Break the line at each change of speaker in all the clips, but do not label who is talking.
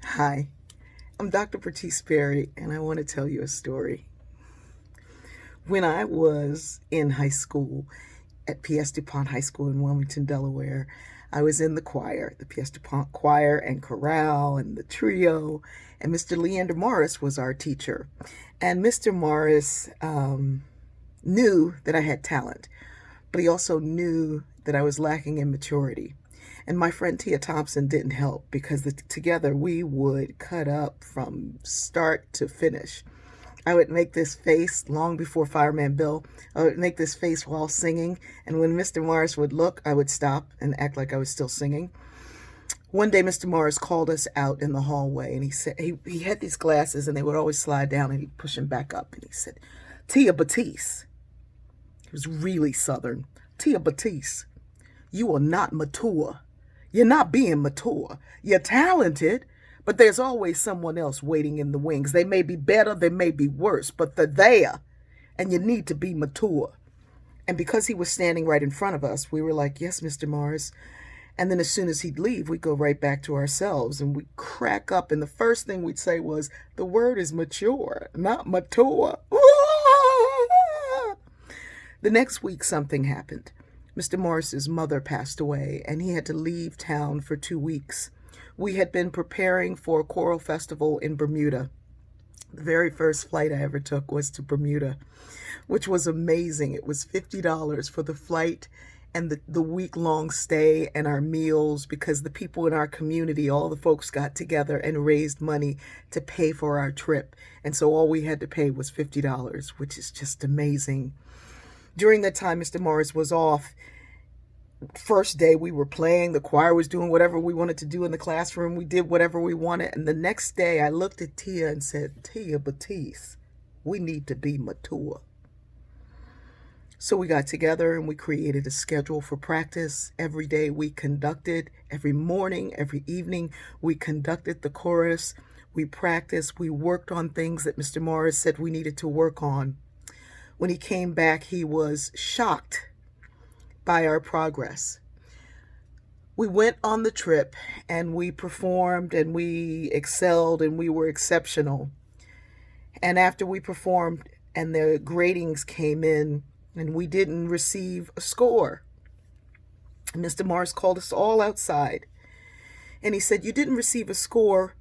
Hi, I'm Dr. Bertice Berry, and I want to tell you a story. When I was in high school at P.S. DuPont High School in Wilmington, Delaware, I was in the choir, the P.S. DuPont choir and chorale and the trio, and Mr. Leander Morris was our teacher. And Mr. Morris knew that I had talent, but he also knew that I was lacking in maturity. And my friend Tia Thompson didn't help because together we would cut up from start to finish. I would make this face long before Fireman Bill. I would make this face while singing. And when Mr. Morris would look, I would stop and act like I was still singing. One day, Mr. Morris called us out in the hallway, and he said he had these glasses, and they would always slide down, and he'd push them back up. And he said, "Tia Batiste." He was really Southern. "Tia Batiste, you are not mature. You're not being mature. You're talented, but there's always someone else waiting in the wings. They may be better, they may be worse, but they're there, and you need to be mature." And because he was standing right in front of us, we were like, "Yes, Mr. Morris." And then as soon as he'd leave, we'd go right back to ourselves, and we'd crack up. And the first thing we'd say was, "The word is mature, not mature." The next week, something happened. Mr. Morris's mother passed away, and he had to leave town for 2 weeks. We had been preparing for a choral festival in Bermuda. The very first flight I ever took was to Bermuda, which was amazing. It was $50 for the flight and the week-long stay and our meals, because the people in our community, all the folks got together and raised money to pay for our trip. And so all we had to pay was $50, which is just amazing. During that time, Mr. Morris was off. First day we were playing, the choir was doing whatever we wanted to do in the classroom. We did whatever we wanted. And the next day I looked at Tia and said, "Tia Batiste, we need to be mature." So we got together and we created a schedule for practice. Every day we conducted, every morning, every evening, we conducted the chorus. We practiced, we worked on things that Mr. Morris said we needed to work on. When he came back, he was shocked by our progress. We went on the trip and we performed and we excelled and we were exceptional. And after we performed and the gradings came in and we didn't receive a score, Mr. Morris called us all outside and he said, "You didn't receive a score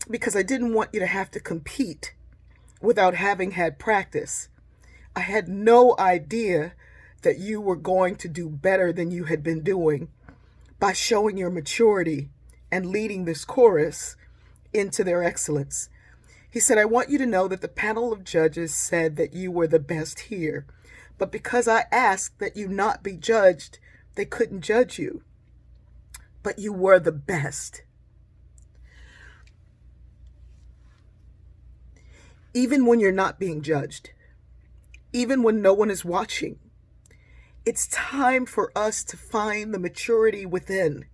because I didn't want you to have to compete without having had practice. I had no idea that you were going to do better than you had been doing by showing your maturity and leading this chorus into their excellence." He said, "I want you to know that the panel of judges said that you were the best here, but because I asked that you not be judged, they couldn't judge you. But you were the best." Even when you're not being judged, even when no one is watching, it's time for us to find the maturity within.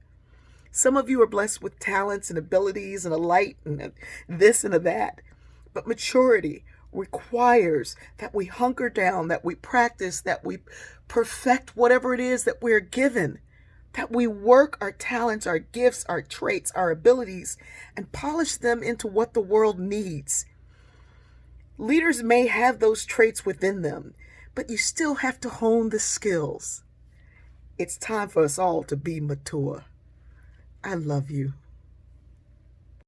Some of you are blessed with talents and abilities and a light and this and a that. But maturity requires that we hunker down, that we practice, that we perfect whatever it is that we're given, that we work our talents, our gifts, our traits, our abilities, and polish them into what the world needs. Leaders may have those traits within them, but you still have to hone the skills. It's time for us all to be mature. I love you.